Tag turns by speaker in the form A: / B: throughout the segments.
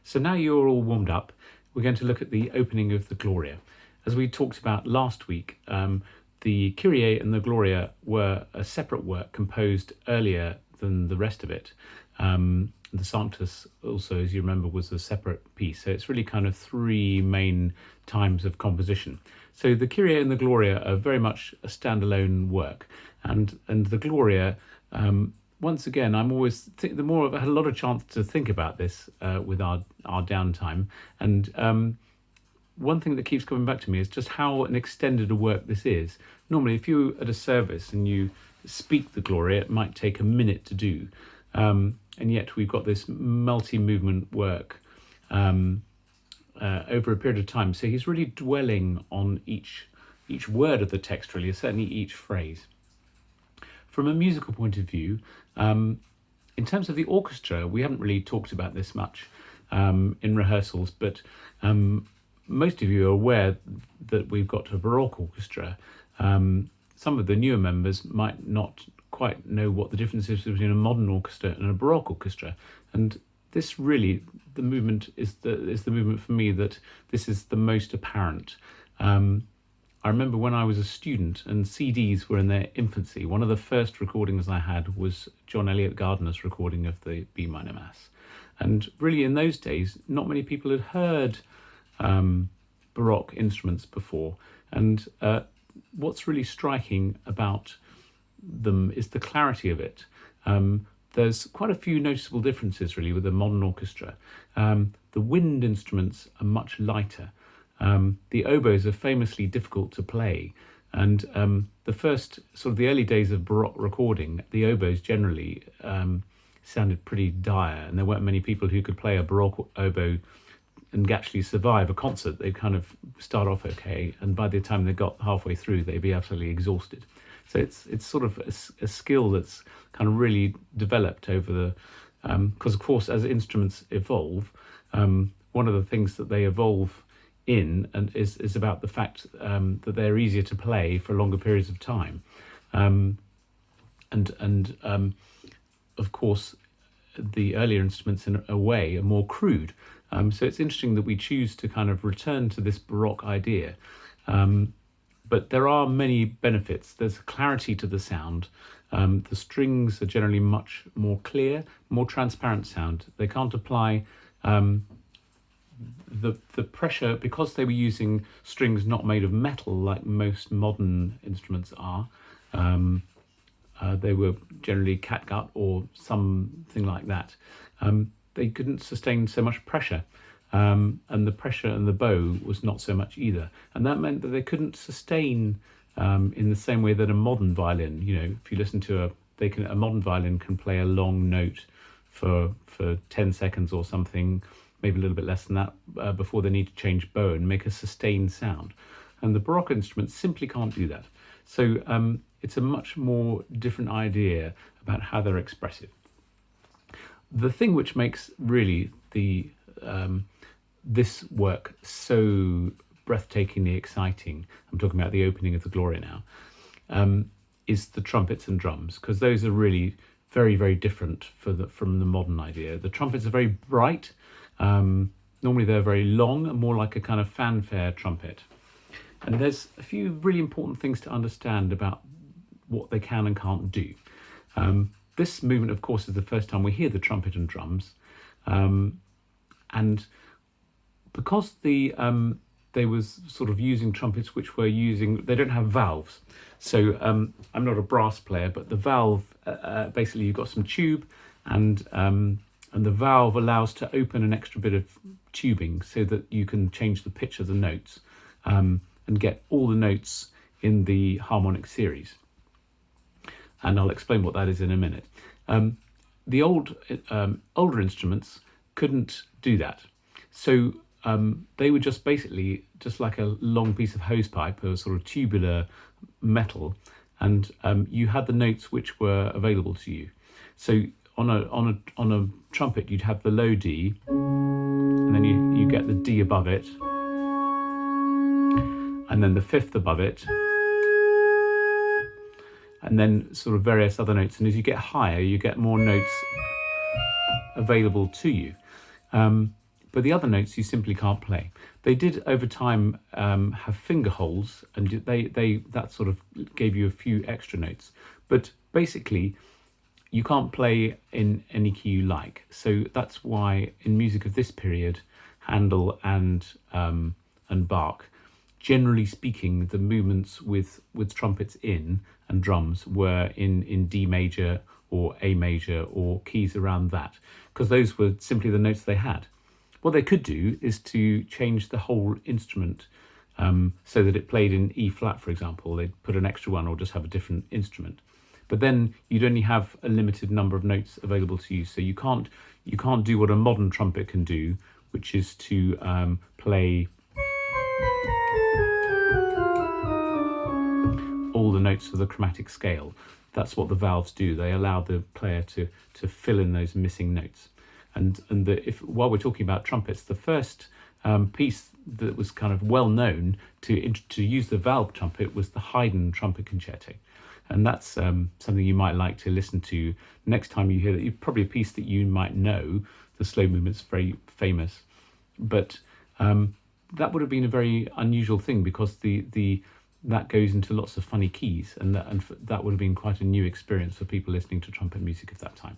A: So now you're all warmed up, we're going to look at the opening of the Gloria. As we talked about last week, the Kyrie and the Gloria were a separate work composed earlier than the rest of it. The Sanctus also, as you remember, was a separate piece. So it's really kind of three main times of composition. So the Kyrie and the Gloria are very much a standalone work. And the Gloria, once again, I'm always, the more I've had a lot of chance to think about this with our downtime. And one thing that keeps coming back to me is just how an extended a work this is. Normally, if you're at a service and you speak the Gloria, it might take a minute to do. And yet we've got this multi-movement work over a period of time. So he's really dwelling on each word of the text, really, certainly each phrase. From a musical point of view, in terms of the orchestra, we haven't really talked about this much in rehearsals, but most of you are aware that we've got a Baroque orchestra. Some of the newer members might not quite know what the difference is between a modern orchestra and a Baroque orchestra, and this really, the movement is the movement for me that this is the most apparent. I remember when I was a student and CDs were in their infancy, one of the first recordings I had was John Eliot Gardiner's recording of the B minor Mass, and really in those days not many people had heard Baroque instruments before, and what's really striking about them is the clarity of it. There's quite a few noticeable differences really with the modern orchestra. The wind instruments are much lighter. The oboes are famously difficult to play, and the first sort of the early days of Baroque recording, the oboes generally sounded pretty dire, and there weren't many people who could play a Baroque oboe and actually survive a concert. They'd kind of start off okay, and by the time they got halfway through, they'd be absolutely exhausted. So it's sort of a skill that's kind of really developed over the, because of course as instruments evolve, one of the things that they evolve in and is about the fact that they're easier to play for longer periods of time, and of course the earlier instruments in a way are more crude. So it's interesting that we choose to kind of return to this Baroque idea. But there are many benefits. There's clarity to the sound. The strings are generally much more clear, more transparent sound. They can't apply the pressure, because they were using strings not made of metal like most modern instruments are. They were generally catgut or something like that. They couldn't sustain so much pressure. And the pressure and the bow was not so much either. And that meant that they couldn't sustain in the same way that a modern violin, if you listen to a modern violin can play a long note for 10 seconds or something, maybe a little bit less than that, before they need to change bow and make a sustained sound. And the Baroque instruments simply can't do that. So it's a much more different idea about how they're expressive. The thing which makes really this work so breathtakingly exciting, I'm talking about the opening of the Gloria now, is the trumpets and drums, because those are really very, very different from the modern idea. The trumpets are very bright. Normally they're very long and more like a kind of fanfare trumpet. And there's a few really important things to understand about what they can and can't do. This movement, of course, is the first time we hear the trumpet and drums. And because they was sort of using trumpets which were they don't have valves. So I'm not a brass player, but the valve, basically you've got some tube and the valve allows to open an extra bit of tubing so that you can change the pitch of the notes and get all the notes in the harmonic series. And I'll explain what that is in a minute. The older instruments couldn't do that. So they were just basically just like a long piece of hose pipe, a sort of tubular metal, and you had the notes which were available to you. So on a trumpet, you'd have the low D, and then you get the D above it, and then the fifth above it, and then sort of various other notes. And as you get higher, you get more notes available to you. but the other notes you simply can't play. They did over time have finger holes, and that sort of gave you a few extra notes. But basically, you can't play in any key you like. So that's why in music of this period, Handel and Bach, generally speaking, the movements with trumpets in and drums were in D major or A major or keys around that, because those were simply the notes they had. What they could do is to change the whole instrument so that it played in E flat, for example. They'd put an extra one or just have a different instrument. But then you'd only have a limited number of notes available to you. So you can't do what a modern trumpet can do, which is to play all the notes of the chromatic scale. That's what the valves do. They allow the player to fill in those missing notes. And while we're talking about trumpets, the first piece that was kind of well known to use the valve trumpet was the Haydn trumpet concerto. And that's something you might like to listen to next time you hear that. Probably a piece that you might know. The slow movement's very famous, but that would have been a very unusual thing, because that goes into lots of funny keys, and that would have been quite a new experience for people listening to trumpet music of that time.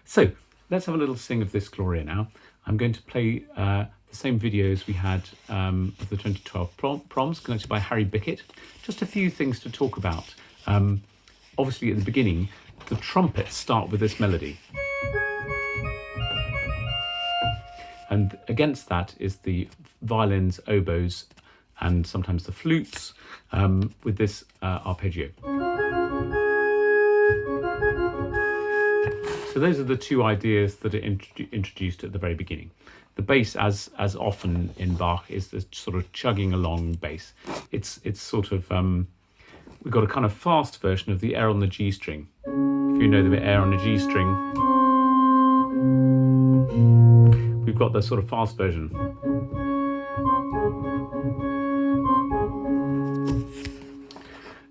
A: So let's have a little sing of this Gloria now. I'm going to play the same videos we had of the 2012 proms, conducted by Harry Bickett. Just a few things to talk about. Obviously, at the beginning, the trumpets start with this melody. And against that is the violins, oboes, and sometimes the flutes with this arpeggio. So those are the two ideas that are introduced at the very beginning. The bass, as often in Bach, is the sort of chugging along bass. It's sort of, we've got a kind of fast version of the air on the G string. If you know the air on the G string, we've got the sort of fast version.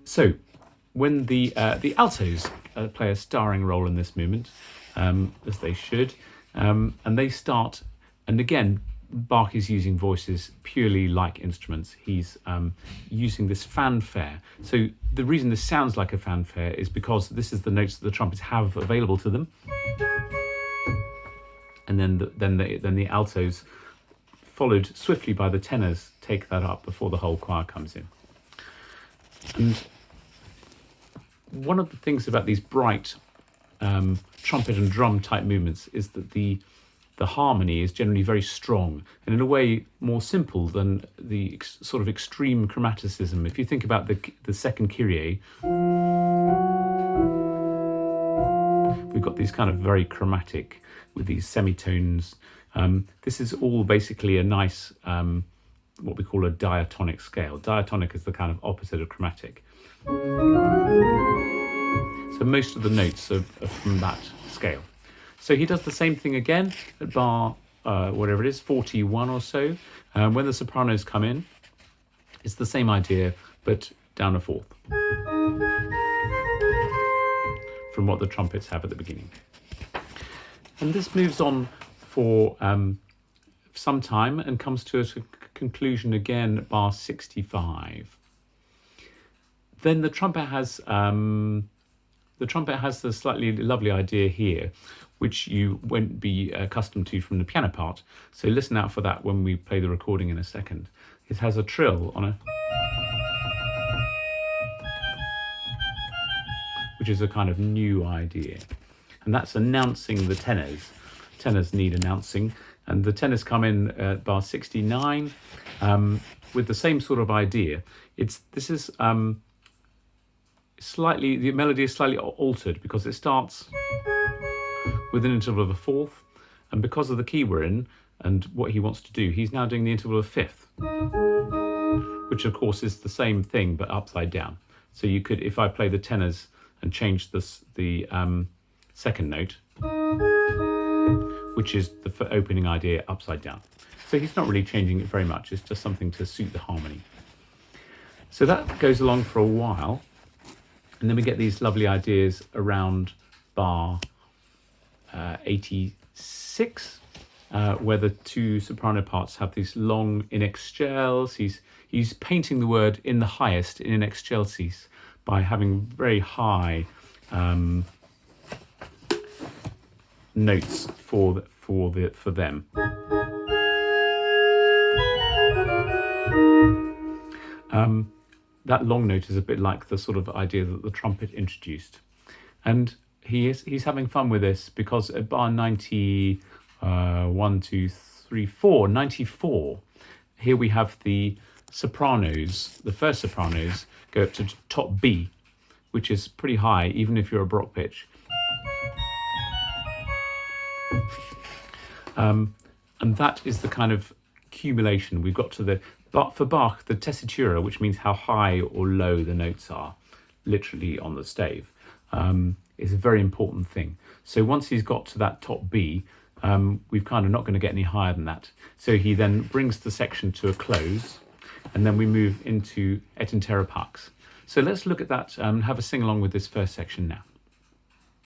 A: So when the altos play a starring role in this movement, as they should, and they start, and again, Bach is using voices purely like instruments. He's using this fanfare. So the reason this sounds like a fanfare is because this is the notes that the trumpets have available to them, and then the altos, followed swiftly by the tenors, take that up before the whole choir comes in. And one of the things about these bright trumpet and drum type movements is that the harmony is generally very strong, and in a way more simple than the sort of extreme chromaticism. If you think about the second Kyrie, we've got these kind of very chromatic with these semitones. This is all basically a nice what we call a diatonic scale. Diatonic is the kind of opposite of chromatic. So most of the notes are from that scale. So he does the same thing again at bar, whatever it is, 41 or so. When the sopranos come in, it's the same idea, but down a fourth from what the trumpets have at the beginning. And this moves on for some time and comes to a conclusion again at bar 65. Then the trumpet has the slightly lovely idea here, which you won't be accustomed to from the piano part. So listen out for that when we play the recording in a second. It has a trill on a, which is a kind of new idea. And that's announcing the tenors. Tenors need announcing. And the tenors come in at bar 69 with the same sort of idea. The melody is slightly altered because it starts with an interval of a fourth, and because of the key we're in and what he wants to do, he's now doing the interval of fifth, which of course is the same thing but upside down. So you could, if I play the tenors and change the second note, which is the opening idea, upside down. So he's not really changing it very much, it's just something to suit the harmony. So that goes along for a while, and then we get these lovely ideas around bar 86, where the two soprano parts have these long in excelsis. He's painting the word in the highest in excelsis by having very high notes for them. That long note is a bit like the sort of idea that the trumpet introduced, and he's having fun with this because at bar 94, here we have the sopranos, the first sopranos go up to top B, which is pretty high even if you're a Baroque pitch. And that is the kind of accumulation we've got to the, but for Bach, the tessitura, which means how high or low the notes are, literally on the stave, is a very important thing. So once he's got to that top B, we've kind of not going to get any higher than that. So he then brings the section to a close, and then we move into Et intera pax. So let's look at that and have a sing along with this first section now.